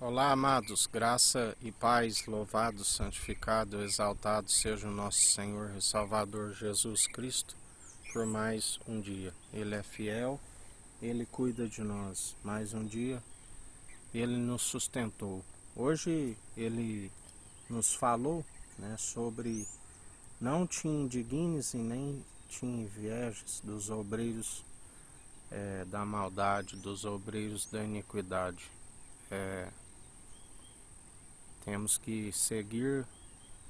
Olá, amados, graça e paz, louvado, santificado, exaltado seja o nosso Senhor e Salvador Jesus Cristo por mais um dia. Ele é fiel, Ele cuida de nós. Mais um dia, Ele nos sustentou. Hoje Ele nos falou, sobre não te indignes e nem te invejes dos obreiros da maldade, dos obreiros da iniquidade. Temos que seguir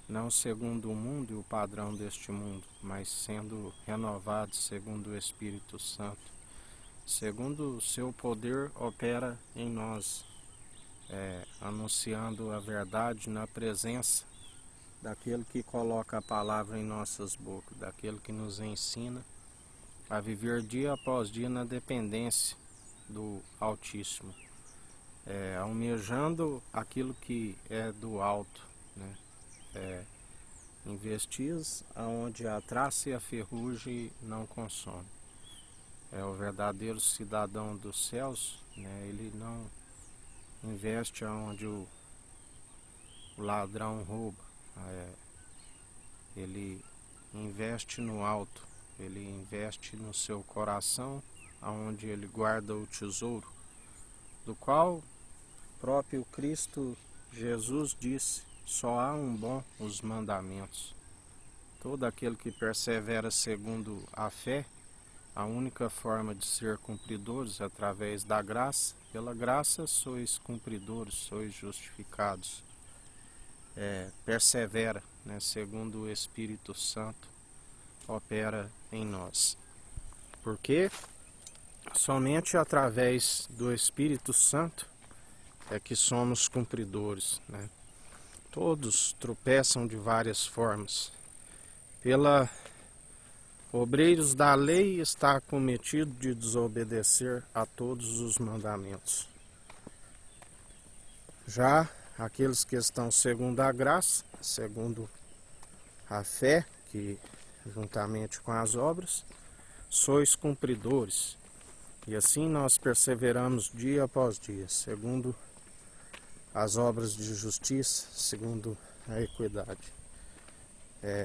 não segundo o mundo e o padrão deste mundo, mas sendo renovados segundo o Espírito Santo. Segundo o seu poder opera em nós, anunciando a verdade na presença daquele que coloca a palavra em nossas bocas, daquele que nos ensina a viver dia após dia na dependência do Altíssimo. Almejando aquilo que é do alto, investis aonde a traça e a ferrugem não consome. O verdadeiro cidadão dos céus, ele não investe aonde o ladrão rouba, ele investe no alto, ele investe no seu coração, aonde ele guarda o tesouro, do qual próprio Cristo Jesus disse: só há um bom, os mandamentos. Todo aquele que persevera segundo a fé, a única forma de ser cumpridores é através da graça. Pela graça sois cumpridores, sois justificados. Persevera, segundo o Espírito Santo opera em nós. Porque somente através do Espírito Santo é que somos cumpridores, Todos tropeçam de várias formas. Pela obreiros da lei está cometido de desobedecer a todos os mandamentos. Já aqueles que estão segundo a graça, segundo a fé, que juntamente com as obras, sois cumpridores. E assim nós perseveramos dia após dia, segundo as obras de justiça, segundo a equidade.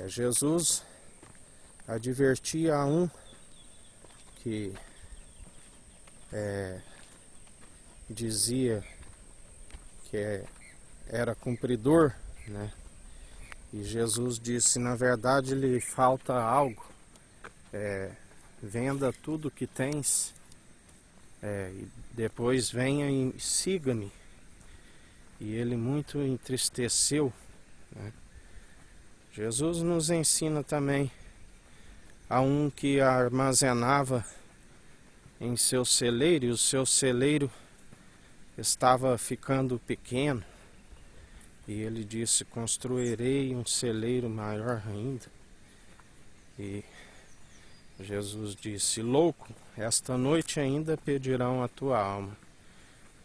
Jesus advertia a um que dizia que era cumpridor, E Jesus disse: na verdade lhe falta algo. Venda tudo que tens, e depois venha e siga-me. E ele muito entristeceu. Jesus nos ensina também a um que armazenava em seu celeiro, e o seu celeiro estava ficando pequeno. E ele disse: construirei um celeiro maior ainda. E Jesus disse: louco, esta noite ainda pedirão a tua alma.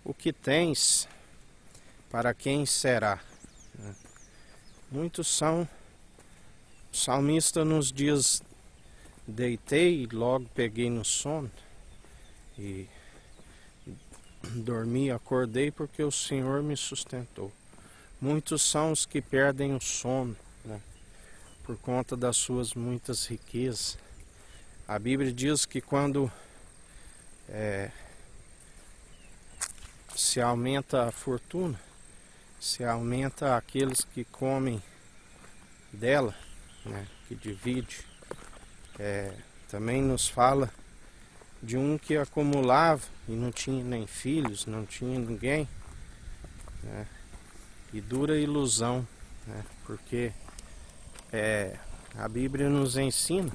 O que tens, para quem será? Muitos são. O salmista nos diz: deitei e logo peguei no sono, e dormi, acordei porque o Senhor me sustentou. Muitos são os que perdem o sono, por conta das suas muitas riquezas. A Bíblia diz que quando se aumenta a fortuna, se aumenta aqueles que comem dela, que divide. Também nos fala de um que acumulava e não tinha nem filhos, não tinha ninguém, E dura ilusão, Porque a Bíblia nos ensina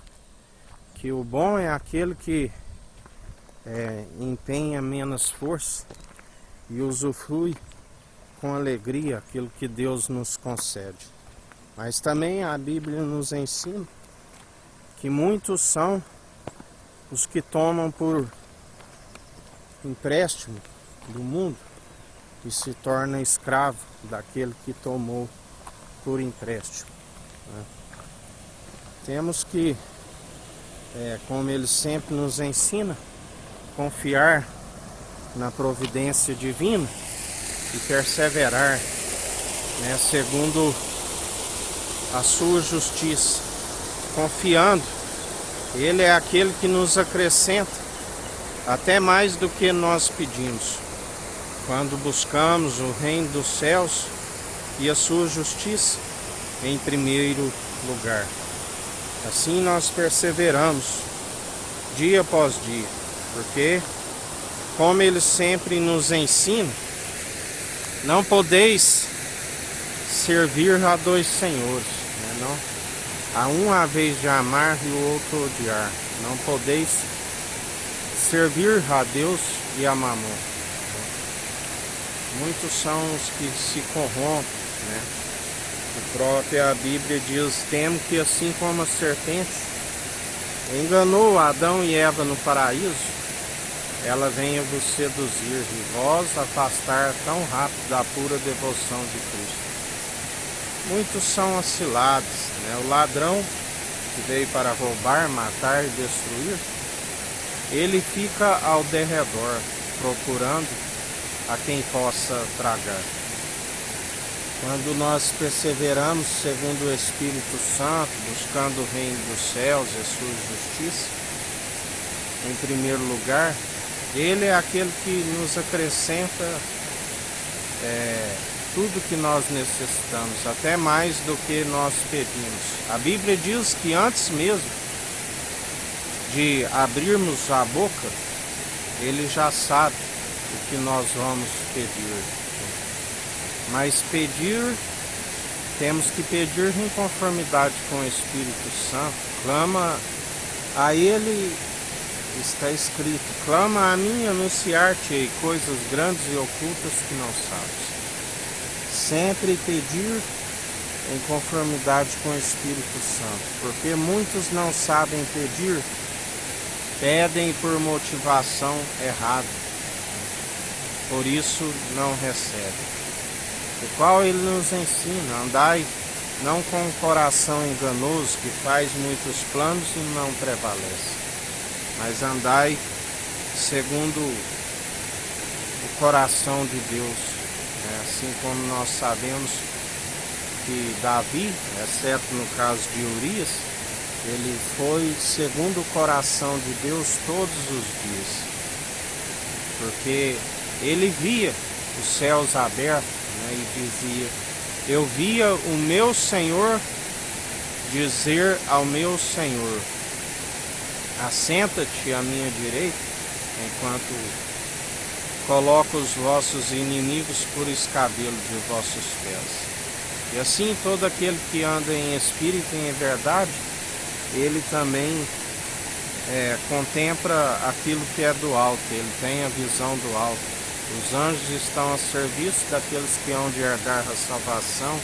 que o bom é aquele que empenha menos força e usufrui com alegria aquilo que Deus nos concede. Mas também a Bíblia nos ensina que muitos são os que tomam por empréstimo do mundo e se torna escravo daquele que tomou por empréstimo. Temos que, como ele sempre nos ensina, confiar na providência divina e perseverar, né, segundo a sua justiça, confiando. Ele é aquele que nos acrescenta até mais do que nós pedimos, quando buscamos o reino dos céus e a sua justiça em primeiro lugar. Assim nós perseveramos dia após dia, porque, como ele sempre nos ensina, não podeis servir a dois senhores, né? Não, a um a vez de amar e o outro odiar. Não podeis servir a Deus e a Mamon. Muitos são os que se corrompem, né? A própria Bíblia diz: temo que assim como a serpente enganou Adão e Eva no paraíso, ela venha vos seduzir e vós afastar tão rápido da pura devoção de Cristo. Muitos são oscilados, né? O ladrão, que veio para roubar, matar e destruir, ele fica ao derredor, procurando a quem possa tragar. Quando nós perseveramos segundo o Espírito Santo, buscando o reino dos céus e a sua justiça, em primeiro lugar, ele é aquele que nos acrescenta tudo que nós necessitamos, até mais do que nós pedimos. A Bíblia diz que antes mesmo de abrirmos a boca, ele já sabe o que nós vamos pedir. Mas temos que pedir em conformidade com o Espírito Santo. Clama a ele, está escrito: clama a mim, anunciar-te-ei coisas grandes e ocultas que não sabes. Sempre pedir em conformidade com o Espírito Santo, porque muitos não sabem pedir, pedem por motivação errada, por isso não recebem. O qual ele nos ensina: andai não com um coração enganoso que faz muitos planos e não prevalece, mas andai segundo o coração de Deus. Assim como nós sabemos que Davi, exceto no caso de Urias, ele foi segundo o coração de Deus todos os dias, porque ele via os céus abertos, né, e dizia: eu via o meu Senhor dizer ao meu Senhor: assenta-te à minha direita, enquanto coloco os vossos inimigos por escabelo de vossos pés. E assim todo aquele que anda em espírito e em verdade, ele também contempla aquilo que é do alto, ele tem a visão do alto. Os anjos estão a serviço daqueles que hão de herdar a salvação,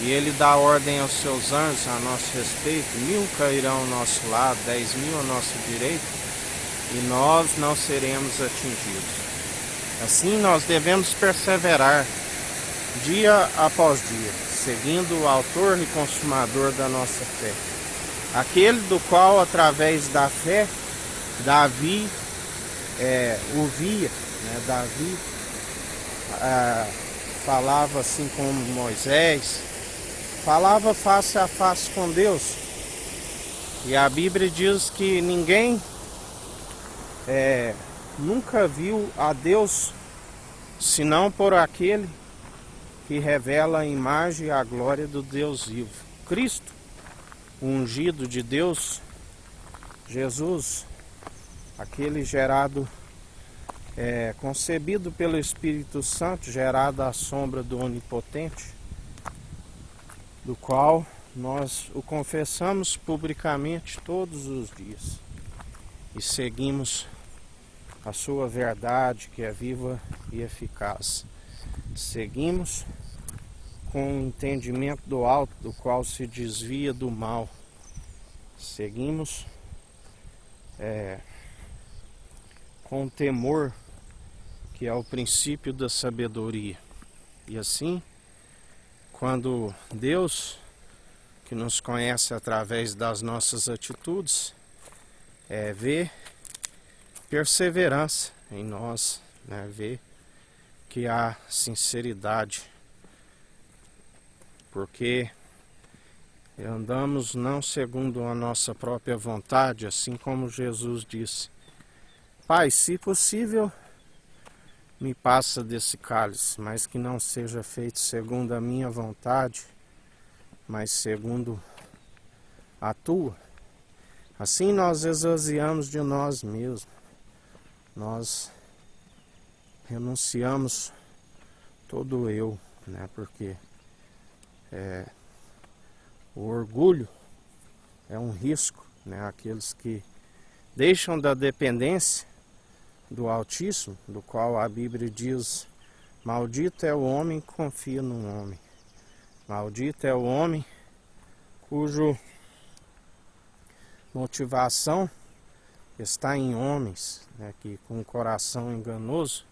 e ele dá ordem aos seus anjos a nosso respeito: 1000 cairão ao nosso lado, 10.000 ao nosso direito, e nós não seremos atingidos. Assim nós devemos perseverar dia após dia, seguindo o autor e consumador da nossa fé, aquele do qual, através da fé, Davi ouvia, né? Davi falava assim como Moisés, falava face a face com Deus. E a Bíblia diz que ninguém nunca viu a Deus senão por aquele que revela a imagem e a glória do Deus vivo. Cristo, o ungido de Deus, Jesus, aquele gerado, concebido pelo Espírito Santo, gerado à sombra do Onipotente, do qual nós o confessamos publicamente todos os dias e seguimos a sua verdade, que é viva e eficaz. Seguimos com o entendimento do alto, do qual se desvia do mal. Seguimos com o temor, que é o princípio da sabedoria. E assim, quando Deus, que nos conhece através das nossas atitudes, vê perseverança em nós, né? Vê que há sinceridade, porque andamos não segundo a nossa própria vontade, assim como Jesus disse: Pai, se possível, me passa desse cálice, mas que não seja feito segundo a minha vontade, mas segundo a tua. Assim nós esvaziamos de nós mesmos, nós renunciamos todo eu, né? Porque o orgulho é um risco, né? Aqueles que deixam da dependência do Altíssimo, do qual a Bíblia diz: maldito é o homem que confia num homem, maldito é o homem cujo motivação está em homens, né, que com um coração enganoso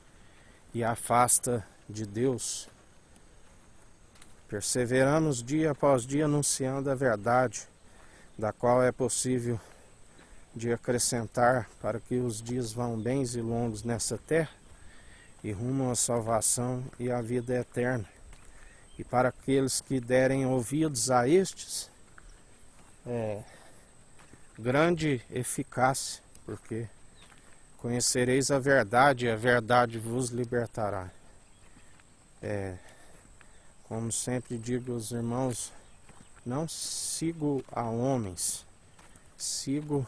e afasta de Deus. Perseveramos dia após dia anunciando a verdade, da qual é possível de acrescentar para que os dias vão bens e longos nessa terra e rumam à salvação e à vida eterna. E para aqueles que derem ouvidos a estes, grande eficácia, porque conhecereis a verdade e a verdade vos libertará. Como sempre digo aos irmãos, não sigo a homens, sigo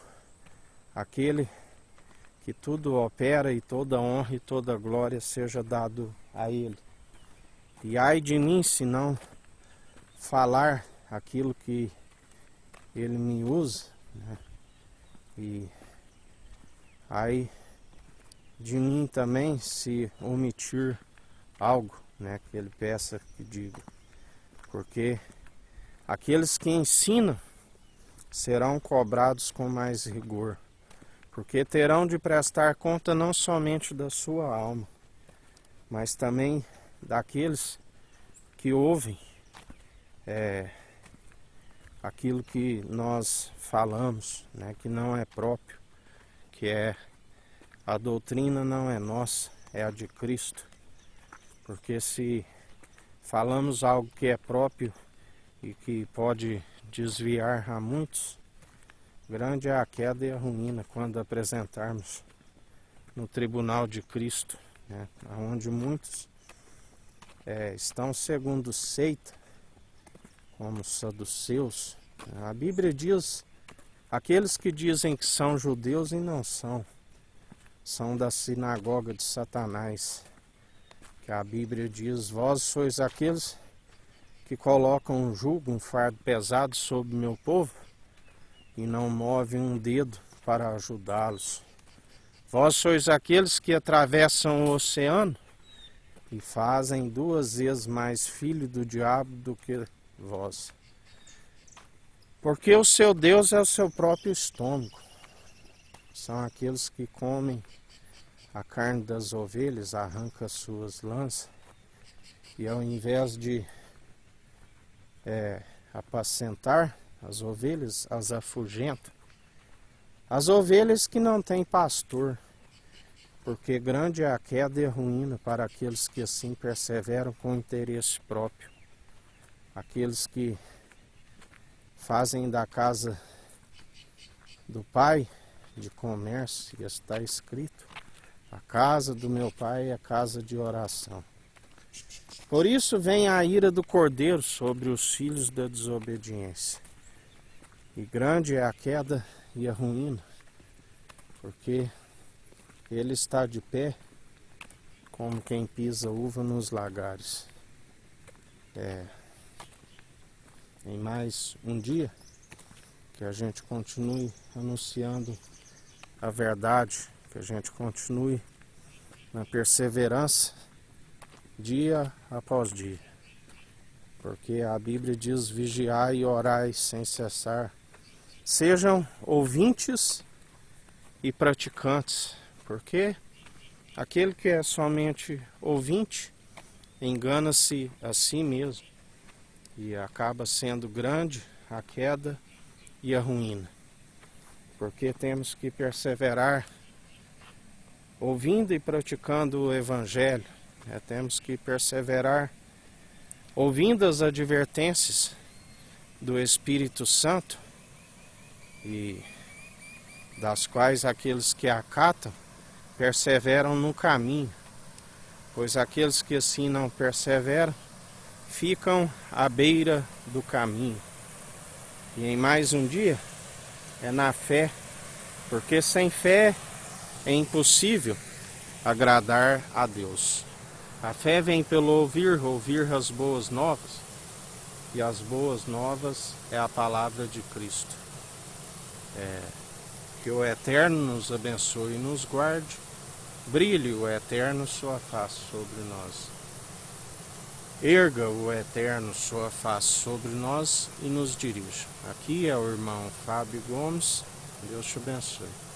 aquele que tudo opera e toda honra e toda glória seja dado a ele. E ai de mim se não falar aquilo que ele me usa, né? E ai de mim também se omitir algo, né, que ele peça que diga. Porque aqueles que ensinam serão cobrados com mais rigor, porque terão de prestar conta não somente da sua alma, mas também daqueles que ouvem aquilo que nós falamos, né, que não é próprio, que a doutrina não é nossa, é a de Cristo. Porque se falamos algo que é próprio e que pode desviar a muitos, grande é a queda e a ruína quando apresentarmos no tribunal de Cristo, né, onde muitos estão segundo seita, como os saduceus. A Bíblia diz: aqueles que dizem que são judeus e não são, são da sinagoga de Satanás. Que a Bíblia diz: vós sois aqueles que colocam um jugo, um fardo pesado sobre o meu povo e não movem um dedo para ajudá-los. Vós sois aqueles que atravessam o oceano e fazem 2 vezes mais filho do diabo do que vós. Porque o seu Deus é o seu próprio estômago. São aqueles que comem a carne das ovelhas, arrancam as suas lanças e ao invés de apacentar as ovelhas, as afugentam. As ovelhas que não têm pastor, porque grande é a queda e a ruína para aqueles que assim perseveram com interesse próprio. Aqueles que fazem da casa do Pai de comércio, e está escrito: a casa do meu Pai é a casa de oração. Por isso vem a ira do Cordeiro sobre os filhos da desobediência. E grande é a queda e a ruína, porque ele está de pé como quem pisa uva nos lagares. Em mais um dia que a gente continue anunciando a verdade, que a gente continue na perseverança dia após dia, porque a Bíblia diz: vigiai e orai sem cessar. Sejam ouvintes e praticantes, porque aquele que é somente ouvinte engana-se a si mesmo e acaba sendo grande a queda e a ruína. Porque temos que perseverar ouvindo e praticando o Evangelho, Temos que perseverar, ouvindo as advertências do Espírito Santo, e das quais aqueles que acatam perseveram no caminho, pois aqueles que assim não perseveram ficam à beira do caminho. E em mais um dia é na fé, porque sem fé é impossível agradar a Deus. A fé vem pelo ouvir as boas novas, e as boas novas é a palavra de Cristo. Que o Eterno nos abençoe e nos guarde, brilhe o Eterno sua face sobre nós. Erga o Eterno sua face sobre nós e nos dirija. Aqui é o irmão Fábio Gomes. Deus te abençoe.